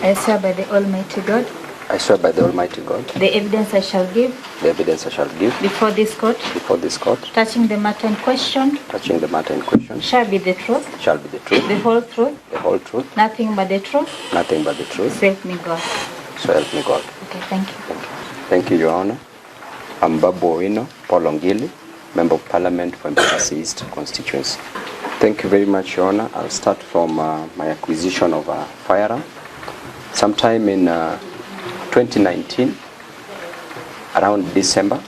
I swear by the Almighty God. I swear by the Almighty God. The evidence I shall give. The evidence I shall give. Before this court. Before this court. Touching the matter in question. Touching the matter in question. Shall be the truth. Shall be the truth. The whole truth. The whole truth. Nothing but the truth. Nothing but the truth. So help me God. So help me God. Okay, thank you. Thank you. Thank you, Your Honor. I'm Babu Owino, Polongili, Member of Parliament for Embakasi East constituency. Thank you very much, Your Honor. I'll start from my acquisition of a firearm. Sometime in 2019, around December,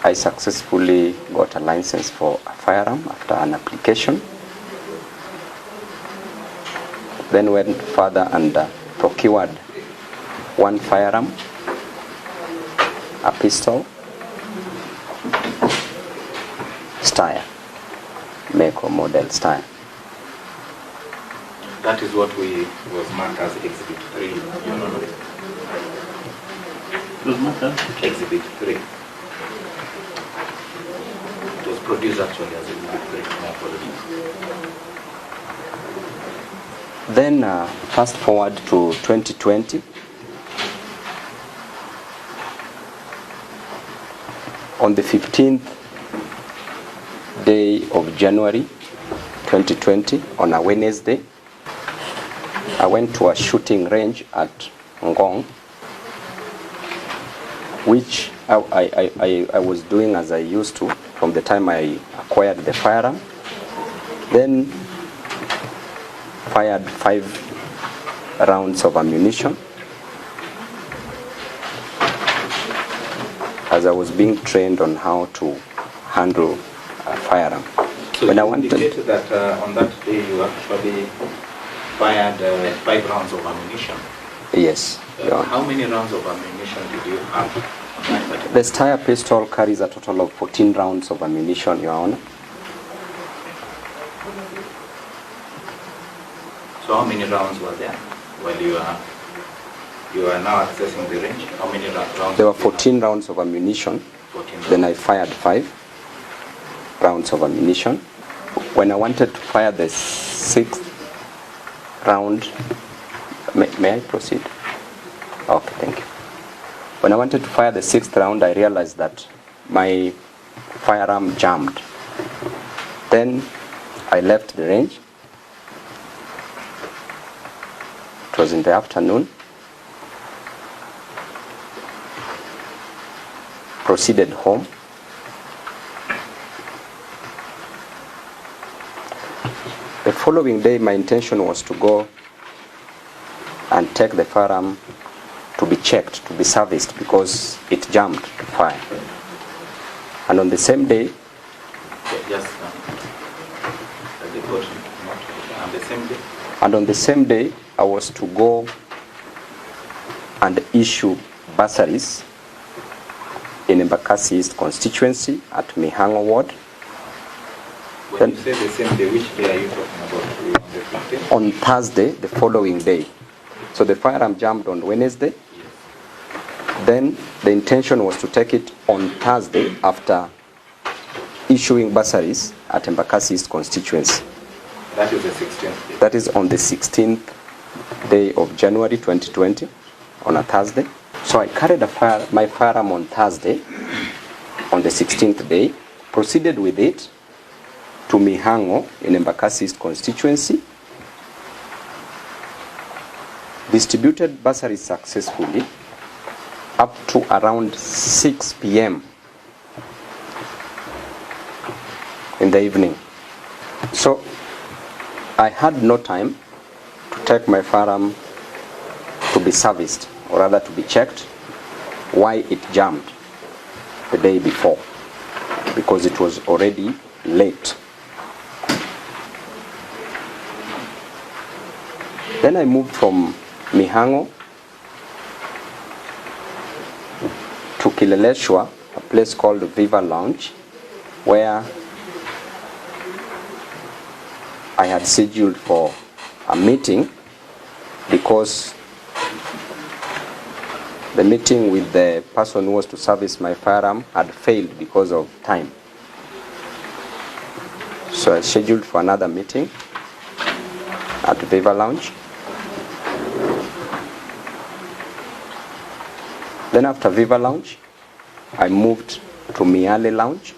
I successfully got a license for a firearm after an application. Then went further and procured one firearm, a pistol, Steyr, make or model Steyr. That is what was marked as Exhibit 3, Your Honor. It was marked as Exhibit 3. It was produced actually as Exhibit 3. My apologies. Then fast forward to 2020. On the 15th day of January 2020, on a Wednesday, I went to a shooting range at Ngong, which I was doing as I used to from the time I acquired the firearm. Then fired 5 rounds of ammunition as I was being trained on how to handle a firearm. So when you indicated that on that day you actually fired 5 rounds of ammunition. Yes. How many rounds of ammunition did you have on that particular? The Steyr pistol carries a total of 14 rounds of ammunition, Your Honor. So how many rounds were there while you are now accessing the range? How many rounds? There were 14 rounds of ammunition. 14 rounds. Then I fired 5 rounds of ammunition. When I wanted to fire the 6th round, may I proceed? Okay, thank you. When I wanted to fire the 6th round, I realized that my firearm jammed. Then I left the range. It was in the afternoon. Proceeded home. The following day, my intention was to go and take the firearm to be checked, to be serviced, because it jammed to fire. And on the same day, and on the same day, I was to go and issue bursaries in Embakasi East constituency at Mihango ward. When you say the same day, which day are you talking about? On the 15th? On Thursday, the following day. So the firearm jammed on Wednesday. Then the intention was to take it on Thursday after issuing bursaries at Embakasi East constituency. That is the 16th day. That is on the 16th day of January 2020, on a Thursday. So I carried my firearm on Thursday, on the 16th day, proceeded with it to Mihango in Embakasi East constituency, distributed bursaries successfully up to around 6 p.m. in the evening. So I had no time to take my firearm to be serviced, or rather to be checked why it jammed the day before, because it was already late. Then I moved from Mihango to Kileleshwa, a place called Viva Lounge, where I had scheduled for a meeting, because the meeting with the person who was to service my firearm had failed because of time. So I scheduled for another meeting at Viva Lounge. Then after Viva Lounge, I moved to Miale Lounge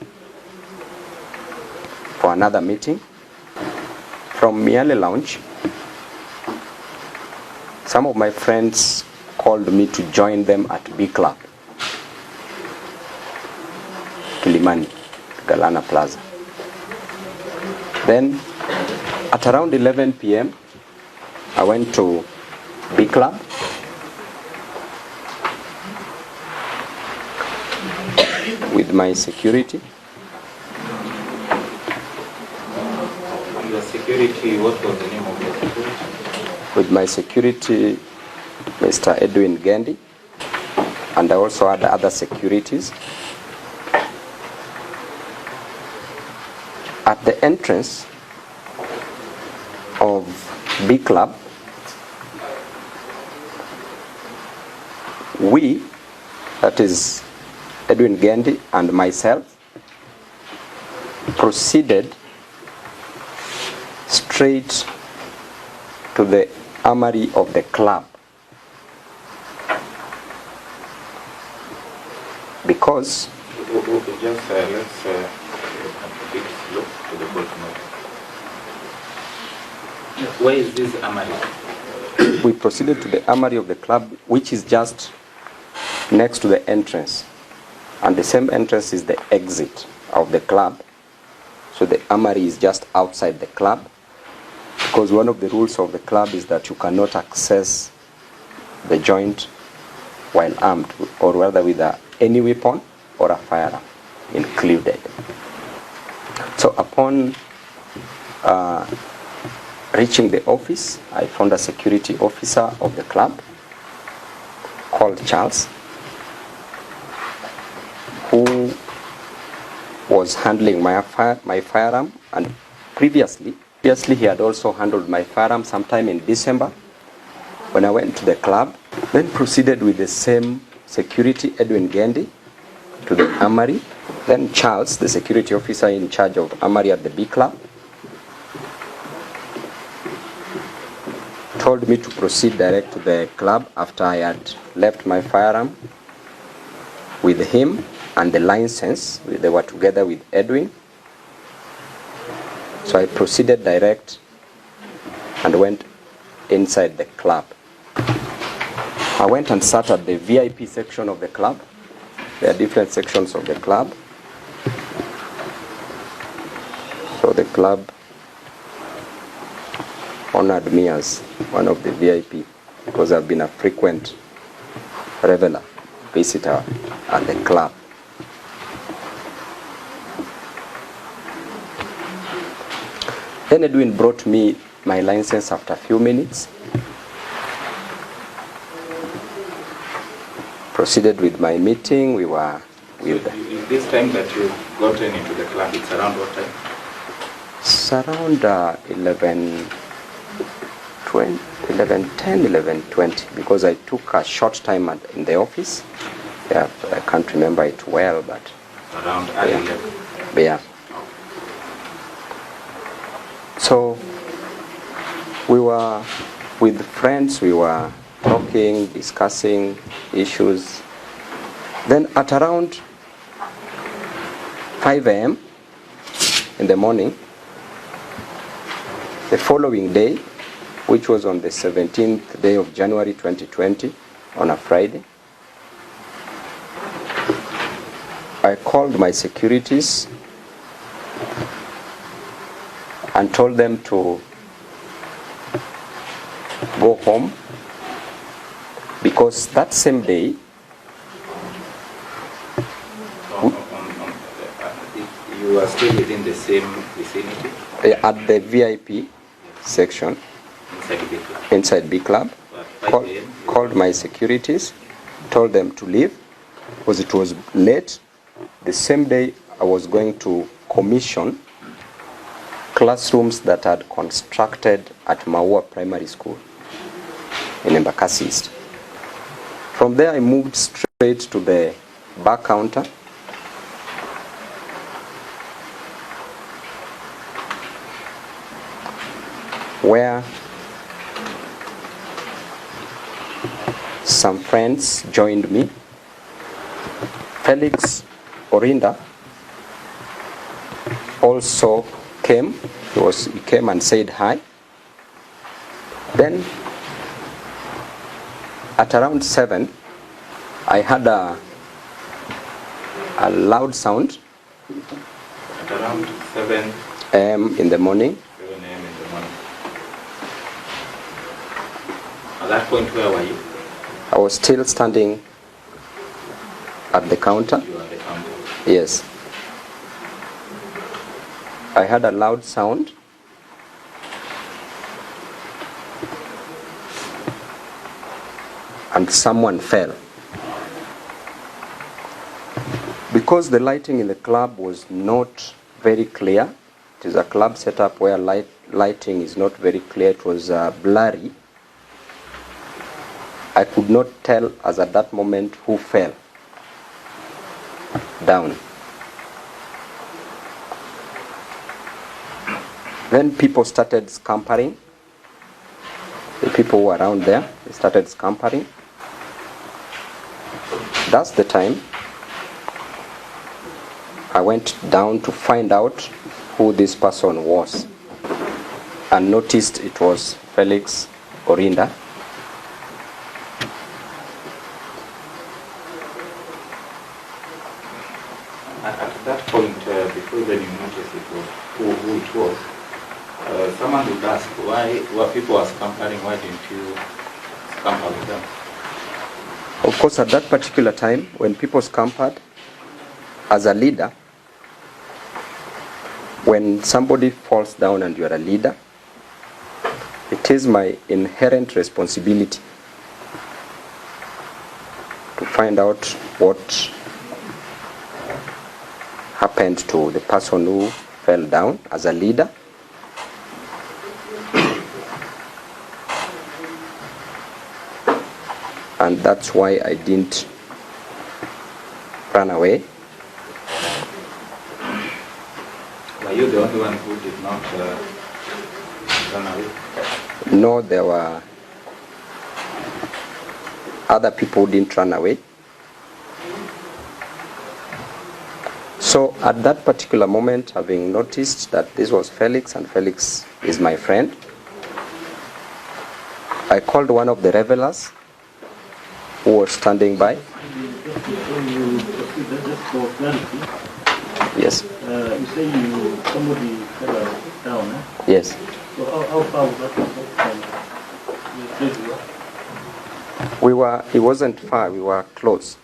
for another meeting. From Miale Lounge, some of my friends called me to join them at B Club, Kilimani, Galana Plaza. Then at around 11 p.m., I went to B Club. With my security. Your security, what was the name of your security? With my security, Mr. Edwin Gendi, and I also had other securities. At the entrance of B Club, we, that is Edwin Gendi and myself, proceeded straight to the armory of the club, because Okay, just let's a bit look to the footnote. Where is this armory? we proceeded to the armory of the club, which is just next to the entrance. And the same entrance is the exit of the club. So the armory is just outside the club, because one of the rules of the club is that you cannot access the joint while armed, or rather with any weapon or a firearm included. So upon reaching the office, I found a security officer of the club called Charles, who was handling my firearm, and previously he had also handled my firearm sometime in December when I went to the club. Then proceeded with the same security, Edwin Gendi, to the armory. Then Charles, the security officer in charge of armory at the B Club, told me to proceed direct to the club after I had left my firearm with him and the license. They were together with Edwin. So I proceeded direct and went inside the club. I went and sat at the VIP section of the club. There are different sections of the club. So the club honored me as one of the VIP because I've been a frequent regular visitor at the club. Then Edwin brought me my license after a few minutes. Proceeded with my meeting. We were with... This time that you gotten into the club, it's around what time? It's around 11:10, 11:20, because I took a short time in the office. Yeah, I can't remember it well, but... Around 11. Yeah. So we were with friends, we were talking, discussing issues. Then at around 5 a.m. in the morning, the following day, which was on the 17th day of January 2020, on a Friday, I called my securities and told them to go home, because that same day you are still within the same vicinity? At the VIP section inside B Club. Called my securities, told them to leave because it was late. The same day I was going to commission classrooms that had constructed at Maua Primary School in Embakasi East. From there I moved straight to the bar counter where some friends joined me. Felix Orinda also came. He came and said hi. Then at around 7, I had a loud sound. At around 7 a.m. in the morning. 7 a.m. in the morning. At that point, where were you? I was still standing at the counter. You were at the counter. Yes. I had a loud sound. And someone fell. Because the lighting in the club was not very clear, it is a club setup where lighting is not very clear, it was blurry. I could not tell as at that moment who fell down. Then people started scampering. The people who were around there, they started scampering. That's the time I went down to find out who this person was and noticed it was Felix Orinda. At that point, before then you noticed it was who it was, someone would ask, why were people scampering, why didn't you scamper with them? Of course, at that particular time, when people scampered, as a leader, when somebody falls down and you're a leader, it is my inherent responsibility to find out what happened to the person who fell down as a leader. And that's why I didn't run away. Were you the only one who did not run away? No, there were other people who didn't run away. So at that particular moment, having noticed that this was Felix and Felix is my friend, I called one of the revelers who was standing by. Yes. You say somebody fell down, eh? Yes. So how far was that from the place you were? It wasn't far, we were close.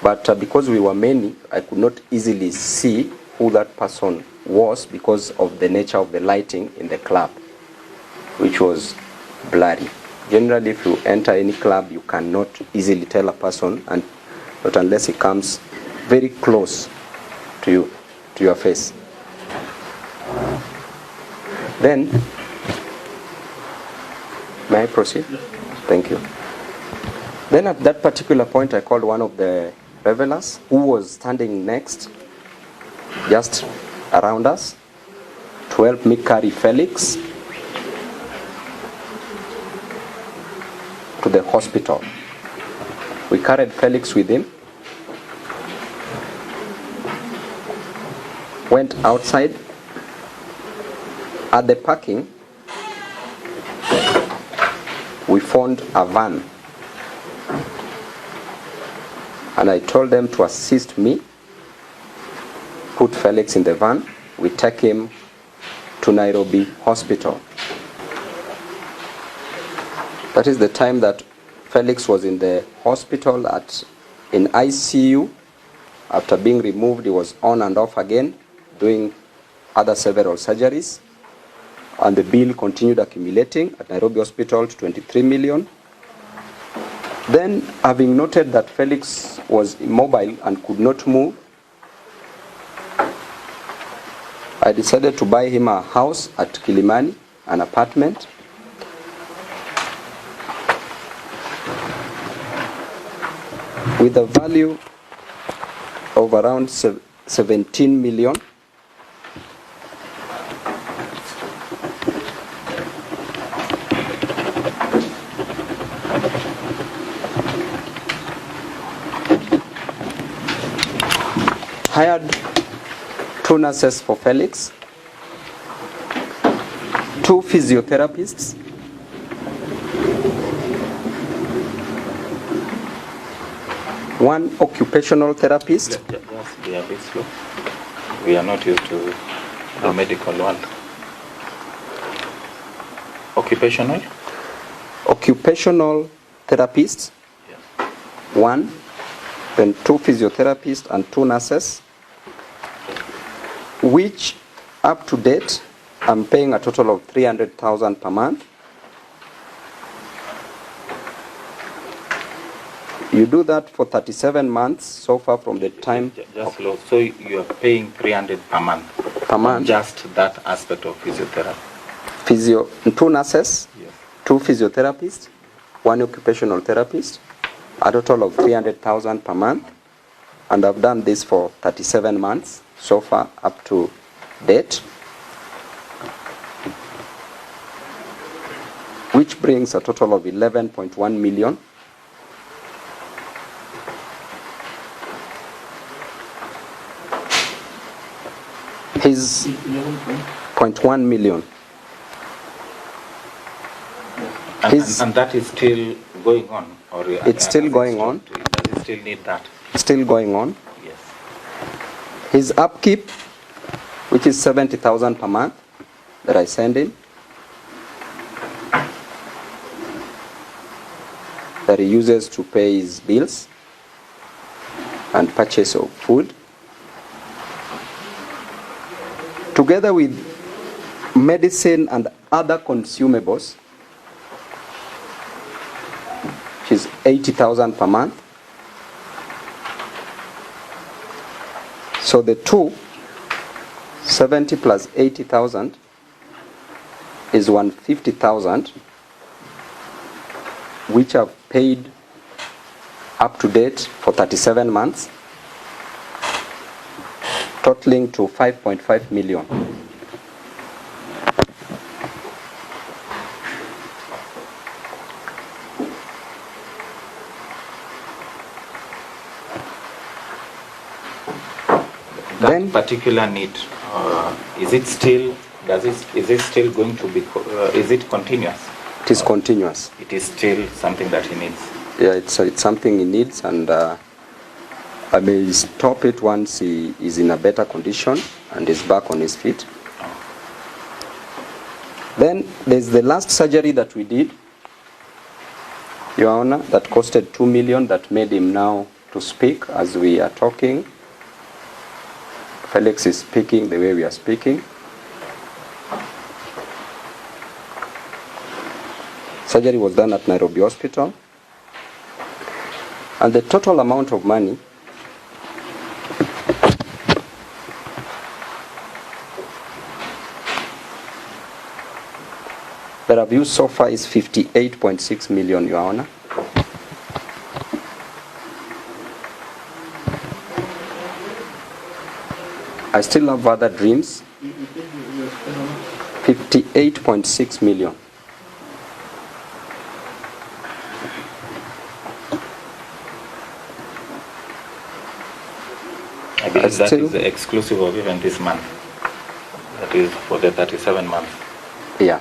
But because we were many, I could not easily see who that person was because of the nature of the lighting in the club, which was blurry. Generally, if you enter any club, you cannot easily tell a person, and not unless he comes very close to you, to your face. Then, may I proceed? Thank you. Then at that particular point, I called one of the revelers who was standing next, just around us, to help me carry Felix to the hospital. We carried Felix with him, went outside. At the parking, we found a van, and I told them to assist me, put Felix in the van. We take him to Nairobi Hospital. That is the time that Felix was in the hospital in ICU. After being removed, he was on and off again, doing other several surgeries. And the bill continued accumulating at Nairobi Hospital to 23 million. Then, having noted that Felix was immobile and could not move, I decided to buy him a house at Kilimani, an apartment. With a value of around 17 million. hired 2 nurses for Felix, 2 physiotherapists, 1 occupational therapist. Just be a bit slow. We are not used to the medical world. Occupational? Occupational therapists, Yes. 1, then 2 physiotherapists and 2 nurses, which up to date I'm paying a total of 300,000 per month. You do that for 37 months so far from the time Just slow. So you are paying 300 per month. per month. Just that aspect of physiotherapy. 2 nurses, Yes. 2 physiotherapists, 1 occupational therapist, a total of 300,000 per month, and I've done this for 37 months so far up to date, which brings a total of 11.1 million. His 0.1 million. And that is still going on? Or It's still going on. Does it still need that? Still going on. Yes. His upkeep, which is 70,000 per month that I send him, that he uses to pay his bills and purchase of food, together with medicine and other consumables, which is 80,000 per month. So the two, 70 plus 80,000 is 150,000, which I've paid up to date for 37 months, totaling to 5.5 million. That Then- particular need, is it still going to be, is it continuous? It is continuous. It is still something that he needs. Yeah, it's something he needs, and I may stop it once he is in a better condition and is back on his feet. Then there's the last surgery that we did, Your Honor, that costed 2 million, that made him now to speak as we are talking. Felix is speaking the way we are speaking. Surgery was done at Nairobi Hospital. And the total amount of money that I've used so far is 58.6 million, Your Honor. I still have other dreams. 58.6 million. I believe that still- is exclusive of even this month. That is for the 37 months. Yeah.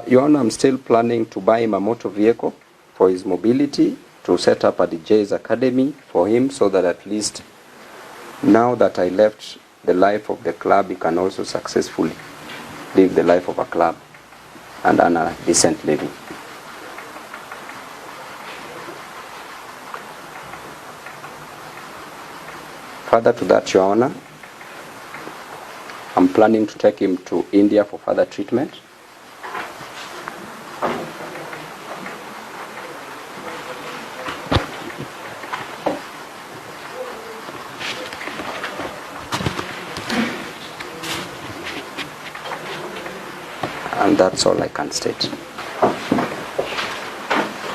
Your Honor, I'm still planning to buy him a motor vehicle for his mobility, to set up a Deejay's Academy for him, so that at least now that I left the life of the club, he can also successfully live the life of a club and earn a decent living. Further to that, Your Honor, I'm planning to take him to India for further treatment. And that's all I can state.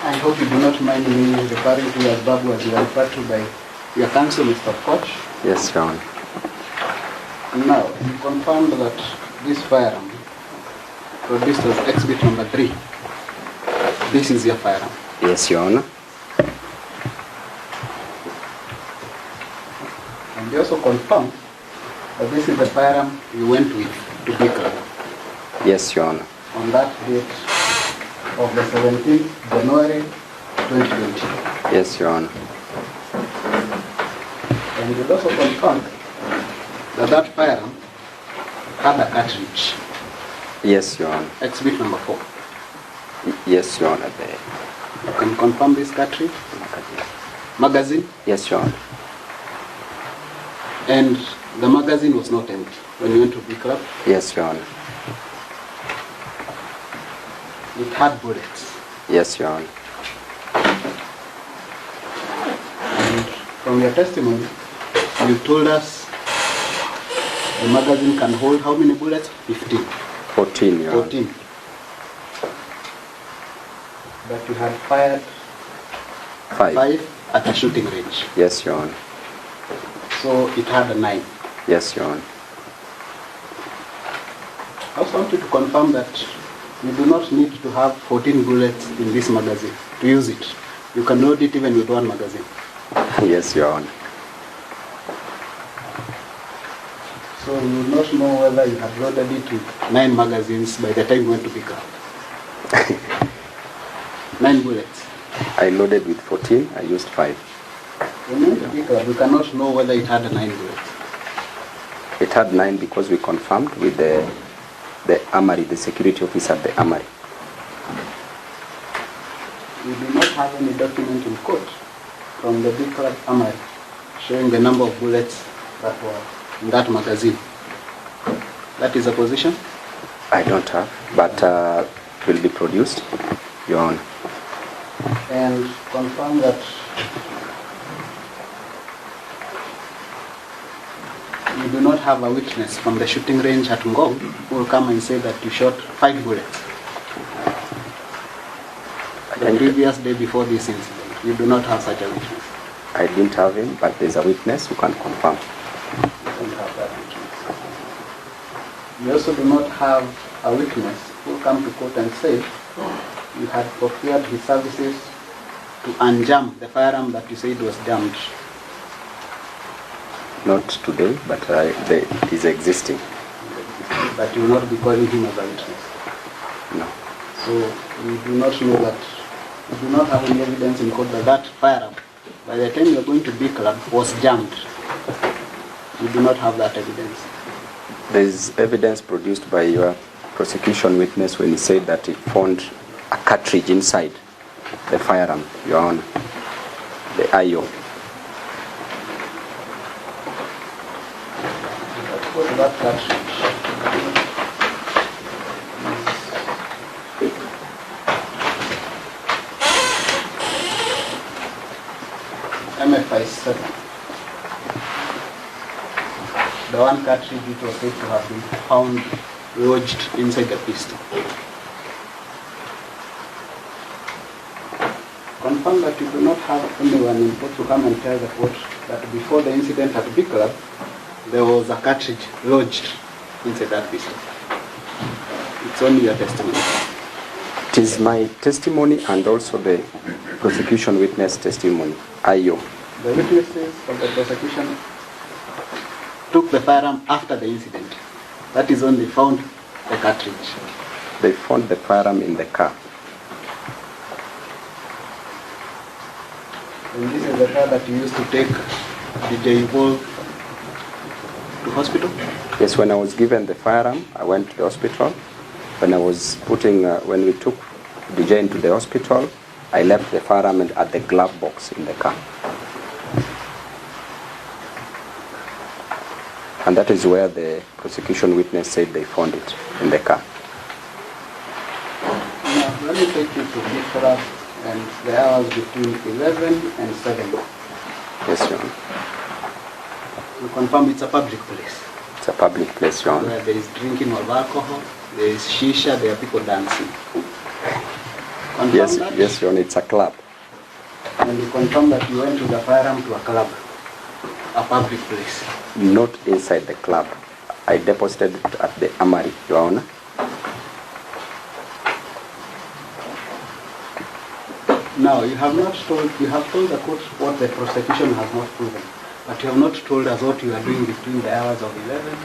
I hope you do not mind me referring to you as Babu, as you are referred to by your counsel, Mr. Koch. Yes, Your Honor. Now, you confirmed that this firearm produced as exhibit number 3. This is your firearm. Yes, Your Honor. And you also confirm that this is the firearm you went with to Bikram Yes, Your Honor. on that date of the 17th January 2020. Yes, Your Honor. And you also confirm that that firearm had a cartridge, Yes, Your Honor. exhibit number 4. Yes, Your Honor. You can confirm this cartridge, magazine, Yes, Your Honor. and the magazine was not empty when you went to Bikram. Yes, Your Honor. It had bullets. Yes, Your Honor. And from your testimony, you told us the magazine can hold how many bullets? 15. 14, Your Honor. 14. But you had fired 5 at a shooting range. Yes, Your Honor. So it had a 9. Yes, Your Honor. I also want you to confirm that you do not need to have 14 bullets in this magazine to use it. You can load it even with one magazine. Yes, Your Honor. So you will not know whether you had loaded it with 9 magazines by the time you went to pick up. 9 bullets. I loaded with 14. I used 5. When you went to pick up, you cannot know whether it had 9 bullets. It had 9 because we confirmed with the armory, the security officer at the armory. You do not have any document in court from the Big Club Armory showing the number of bullets that were in that magazine. That is a position? I don't have, but it will be produced, Your Honor. And confirm that you do not have a witness from the shooting range at Ngong who will come and say that you shot 5 bullets the previous day before this incident. You do not have such a witness. I didn't have him, but there's a witness who can confirm. You don't have that witness. You also do not have a witness who will come to court and say you had procured his services to unjam the firearm that you said was jammed. Not today, but it is existing. But you will not be calling him as a witness. No. So we do not know that, we do not have any evidence in court that that firearm, by the time you are going to B Club, was jammed. We do not have that evidence. There is evidence produced by your prosecution witness when he said that he found a cartridge inside the firearm, Your Honor, the IO. What is that cartridge? MFI7. The one cartridge which was said to have been found lodged inside the pistol. Confirm that you do not have anyone in court to come and tell the court that before the incident at B Club, there was a cartridge lodged inside that pistol. It's only your testimony. It is my testimony and also the prosecution witness testimony, IO. The witnesses of the prosecution took the firearm after the incident. That is when they found the cartridge. They found the firearm in the car. And this is the car that you used to take Deejay to hospital? Yes, when I was given the firearm, I went to the hospital. When we took Deejay into the hospital, I left the firearm at the glove box in the car. And that is where the prosecution witness said they found it, in the car. Now, let me take you to Bikram and the hours between 11 and 7. Yes, Your Honor. You confirm it's a public place, It's a public place, Your Honor. where there is drinking of alcohol, there is shisha, there are people dancing. Confirm Yes, that? yes, Your Honor, it's a club. And you confirm that you went with the firearm to a club, a public place. Not inside the club. I deposited it at the armory, Your Honor. Now, you have told the court what the prosecution has not proven. but you have not told us what you are doing between the hours of 11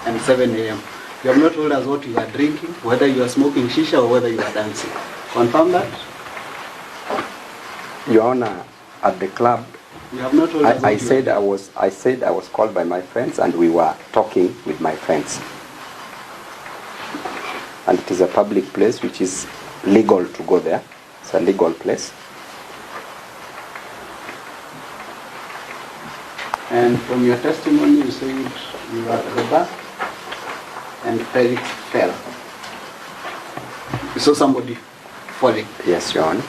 and 7 a.m. You have not told us what you are drinking, whether you are smoking shisha or whether you are dancing. Confirm that? Your Honor, at the club, You have not told us what I you said are doing. I said I was called by my friends and we were talking with my friends. And it is a public place which is legal to go there. It's a legal place. And from your testimony, you said you were at the bar and Felix fell. You saw somebody falling. Yes, Your Honor.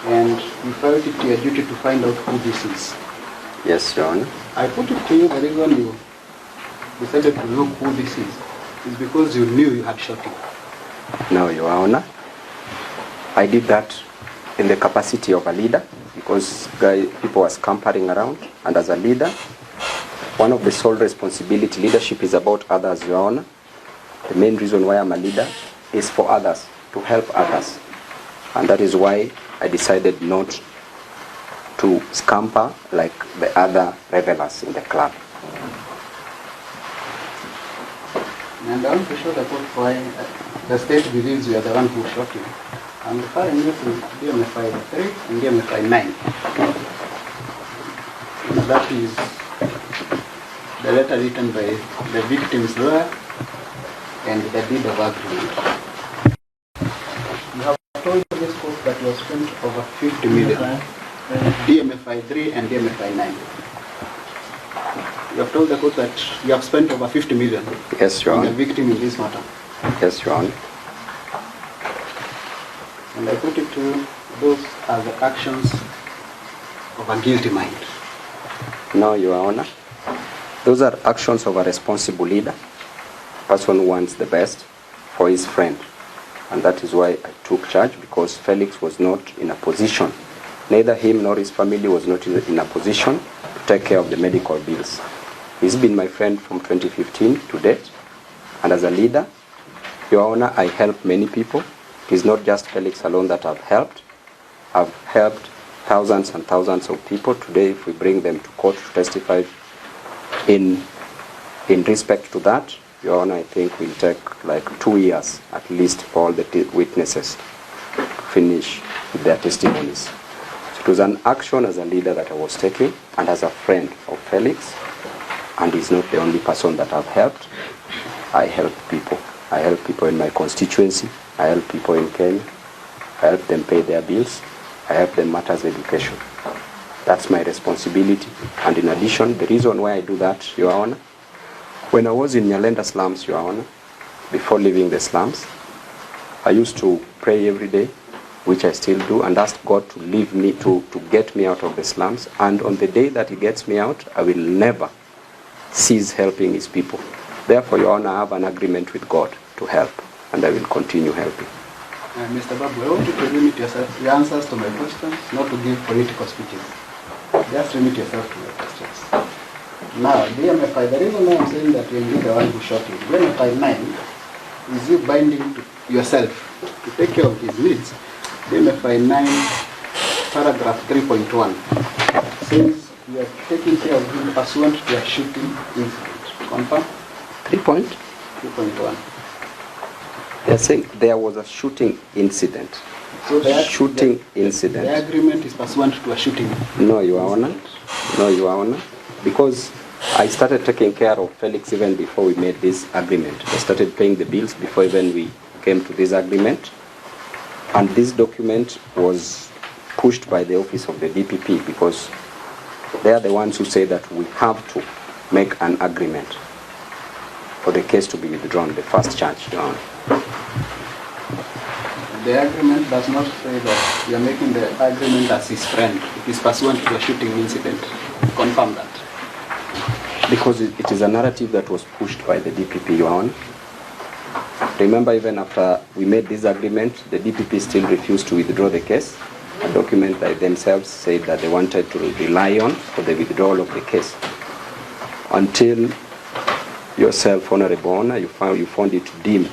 And you felt it your duty to find out who this is. Yes, Your Honor. I put it to you, the reason you decided to look who this is because you knew you had shot him. No, Your Honor. I did that in the capacity of a leader because people were scampering around, and as a leader, one of the sole responsibility, leadership is about others, Your Honor. The main reason why I'm a leader is for others, to help others. And that is why I decided not to scamper like the other revelers in the club. And I want to show the court why the state believes you are the one who shot him. I'm referring you to DMFI 3 and DMFI 9. And that is the letter written by the victim's lawyer and the deed of agreement. You have told this court that you have spent over 50 million, DMFI 3 and DMFI 9. You have told the court that you have spent over 50 million Yes, Your on the Honor. victim in this matter. Yes, Your Honor. And I put it to you, those are the actions of a guilty mind. No, Your Honor. Those are actions of a responsible leader, a person who wants the best for his friend. And that is why I took charge, because Felix was not in a position, neither him nor his family was not in a position to take care of the medical bills. He's been my friend from 2015 to date, and as a leader, Your Honor, I help many people. It is not just Felix alone that I've helped. I've helped thousands and thousands of people. Today, if we bring them to court to testify in respect to that, Your Honor, I think will take like 2 years at least for all the witnesses to finish their testimonies. So it was an action as a leader that I was taking and as a friend of Felix, and he's not the only person that I've helped. I help people. I help people in my constituency. I help people in Kenya. I help them pay their bills. I help them matters education. That's my responsibility. And in addition, the reason why I do that, Your Honor, when I was in Nyalenda slums, Your Honor, before leaving the slums, I used to pray every day, which I still do, and ask God to leave me, to get me out of the slums. And on the day that He gets me out, I will never cease helping His people. Therefore, Your Honor, I have an agreement with God to help, and I will continue helping. Mr. Babu, I want you to limit your answers to my questions, not to give political speeches. Just limit yourself to my questions. Now, DMFI, the reason why I'm saying that you're indeed the one who shot him, DMFI 9 is you binding to yourself to take care of his needs. DMFI 9, paragraph 3.1 says you are taking care of him pursuant to a shooting incident. Confirm? 3.1. They're saying there was a shooting incident. So incident. The agreement is pursuant to a shooting. No, Your Honor. No, Your Honor. Because I started taking care of Felix even before we made this agreement. I started paying the bills before even we came to this agreement. And this document was pushed by the office of the DPP because they are the ones who say that we have to make an agreement for the case to be withdrawn, the first charge, Your Honor. The agreement does not say that you are making the agreement as his friend. It is pursuant to a shooting incident. Confirm that. Because it is a narrative that was pushed by the DPP, Your Honor. Remember, even after we made this agreement, the DPP still refused to withdraw the case. A document by themselves said that they wanted to rely on for the withdrawal of the case. Until yourself, Honorable Honor, you found it deemed